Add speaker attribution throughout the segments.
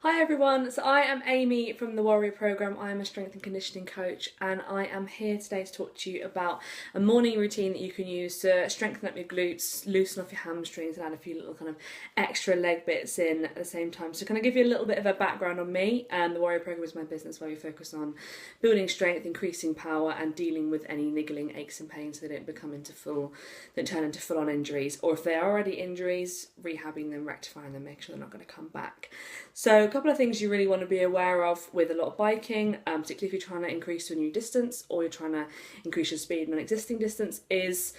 Speaker 1: Hi everyone, so I am Amy from the Warrior Programme. I am a strength and conditioning coach and I am here today to talk to you about a morning routine that you can use to strengthen up your glutes, loosen off your hamstrings and add a few little kind of extra leg bits in at the same time. So kind of give you a little bit of a background on me. The Warrior Programme is my business where we focus on building strength, increasing power and dealing with any niggling aches and pains so they don't turn into full-on injuries, or if they are already injuries, rehabbing them, rectifying them, making sure they're not going to come back. So a couple of things you really want to be aware of with a lot of biking, particularly if you're trying to increase your new distance or you're trying to increase your speed on an existing distance, is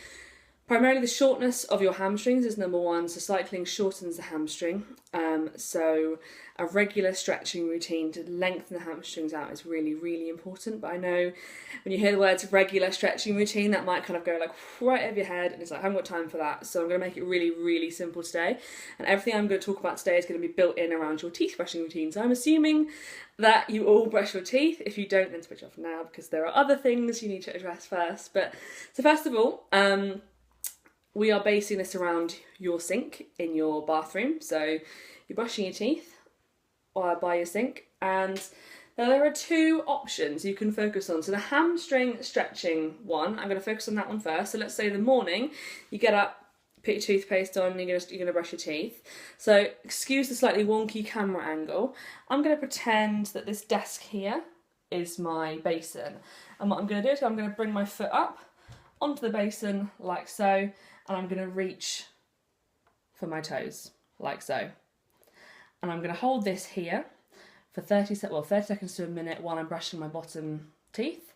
Speaker 1: primarily the shortness of your hamstrings is number one. So cycling shortens the hamstring. So a regular stretching routine to lengthen the hamstrings out is really, really important. But I know when you hear the words regular stretching routine, that might kind of go like right over your head and it's like, I haven't got time for that. So I'm going to make it really, really simple today. And everything I'm going to talk about today is going to be built in around your teeth brushing routine. So I'm assuming that you all brush your teeth. If you don't, then switch off now because there are other things you need to address first. So first of all, we are basing this around your sink in your bathroom. So you're brushing your teeth by your sink, and now there are two options you can focus on. So the hamstring stretching one, I'm going to focus on that one first. So let's say in the morning you get up, put your toothpaste on, and you're going to brush your teeth. So excuse the slightly wonky camera angle. I'm going to pretend that this desk here is my basin, and what I'm going to do is I'm going to bring my foot up onto the basin like so, and I'm going to reach for my toes like so. And I'm going to hold this here for 30 seconds to a minute while I'm brushing my bottom teeth.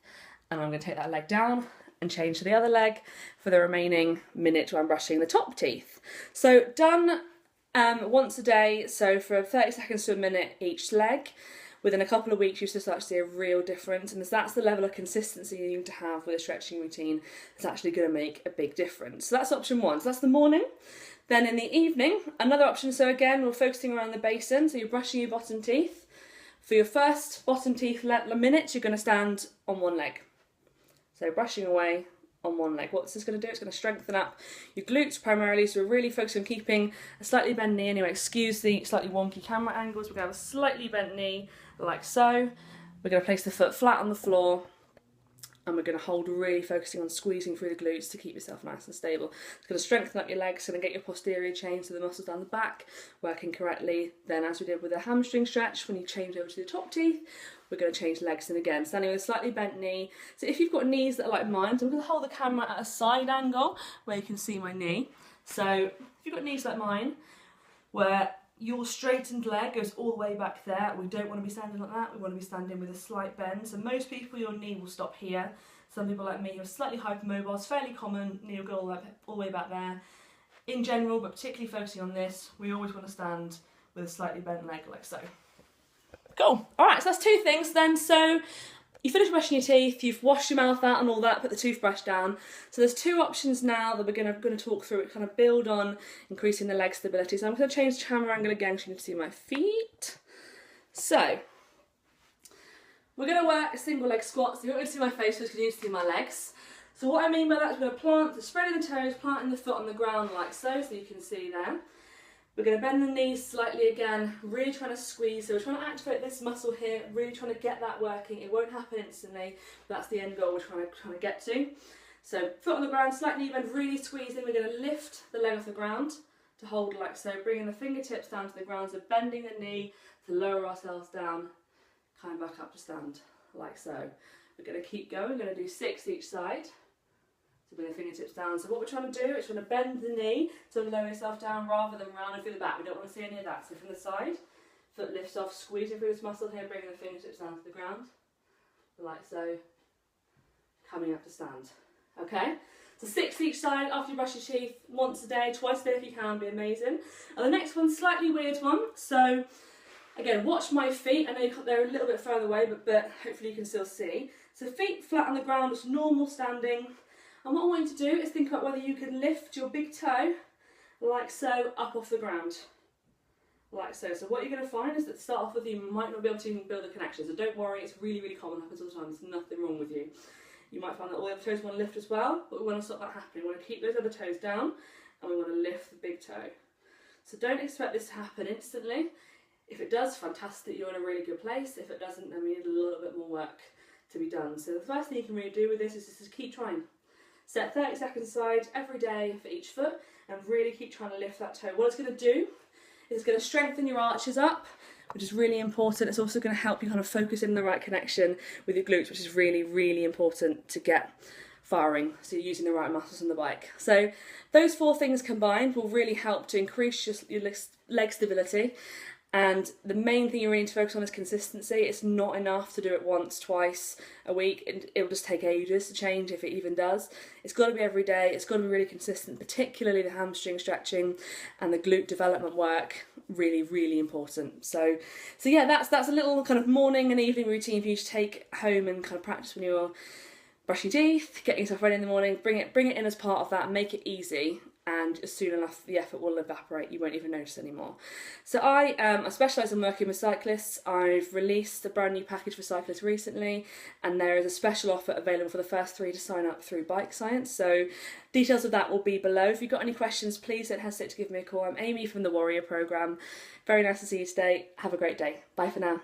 Speaker 1: And I'm going to take that leg down and change to the other leg for the remaining minute while I'm brushing the top teeth. So done once a day, so for 30 seconds to a minute each leg. Within a couple of weeks, you should start to see a real difference. And that's the level of consistency you need to have with a stretching routine that's actually going to make a big difference. So that's option one. So that's the morning. Then in the evening, another option. So again, we're focusing around the basin. So you're brushing your bottom teeth. For your first bottom teeth minute, you're going to stand on one leg. So brushing away on one leg. What's this going to do? It's going to strengthen up your glutes primarily. So we're really focusing on keeping a slightly bent knee. Anyway, excuse the slightly wonky camera angles. We're going to have a slightly bent knee like so. We're going to place the foot flat on the floor. And we're going to hold, really focusing on squeezing through the glutes to keep yourself nice and stable. It's going to strengthen up your legs, it's going to get your posterior chain, so the muscles down the back working correctly. Then as we did with the hamstring stretch, when you change over to the top teeth, we're going to change legs in again, standing with a slightly bent knee. So if you've got knees that are like mine, so I'm going to hold the camera at a side angle where you can see my knee. So if you've got knees like mine, where your straightened leg goes all the way back there, we don't want to be standing like that. We want to be standing with a slight bend. So most people, your knee will stop here. Some people like me who are slightly hypermobile, it's fairly common, knee will go all the way back there. In general, but particularly focusing on this, we always want to stand with a slightly bent leg like so. Cool. All right, so that's two things then. So you finish brushing your teeth, you've washed your mouth out and all that, put the toothbrush down. So there's two options now that we're going to talk through it, kind of build on increasing the leg stability. So I'm going to change the camera angle again so you can see my feet. So we're going to work a single leg squat. So you're not going to see my face, because you need to see my legs. So what I mean by that is we're going to plant, spreading the toes, planting the foot on the ground like so you can see there. We're going to bend the knees slightly again, really trying to squeeze. So we're trying to activate this muscle here, really trying to get that working. It won't happen instantly, but that's the end goal we're trying to get to. So foot on the ground, slightly bend, really squeezing. We're going to lift the leg off the ground to hold like so, bringing the fingertips down to the ground, so bending the knee to lower ourselves down, coming back up to stand like so. We're going to keep going, we're going to do 6 each side. So bring the fingertips down. So what we're trying to do is trying to bend the knee to lower yourself down rather than round and through the back. We don't want to see any of that. So from the side, foot lifts off, squeezing through this muscle here, bringing the fingertips down to the ground. Like so, coming up to stand. Okay? So 6 each side after you brush your teeth, once a day, twice a day if you can, be amazing. And the next one's slightly weird one. So again, watch my feet. I know they're a little bit further away, but hopefully you can still see. So feet flat on the ground, it's normal standing. And what I want you to do is think about whether you can lift your big toe, like so, up off the ground. Like so. So what you're going to find is that to start off with, you might not be able to even build a connection. So don't worry, it's really, really common, happens all the time, there's nothing wrong with you. You might find that all the other toes want to lift as well, but we want to stop that happening. We want to keep those other toes down, and we want to lift the big toe. So don't expect this to happen instantly. If it does, fantastic, you're in a really good place. If it doesn't, then we need a little bit more work to be done. So the first thing you can really do with this is just to keep trying. Set 30 seconds aside every day for each foot and really keep trying to lift that toe. What it's going to do is it's going to strengthen your arches up, which is really important. It's also going to help you kind of focus in the right connection with your glutes, which is really, really important to get firing, so you're using the right muscles on the bike. So those 4 things combined will really help to increase your leg stability. And the main thing you really need to focus on is consistency. It's not enough to do it once, twice a week. It'll just take ages to change, if it even does. It's got to be every day. It's got to be really consistent, particularly the hamstring stretching and the glute development work. Really, really important. So yeah, that's a little kind of morning and evening routine for you to take home and kind of practice when you're brushing teeth, getting yourself ready in the morning. Bring it in as part of that. Make it easy. And soon enough the effort will evaporate, you won't even notice anymore. So I specialise in working with cyclists. I've released a brand new package for cyclists recently, and there is a special offer available for the first 3 to sign up through Bike Science. So details of that will be below. If you've got any questions, please don't hesitate to give me a call. I'm Amy from the Warrior Programme. Very nice to see you today. Have a great day. Bye for now.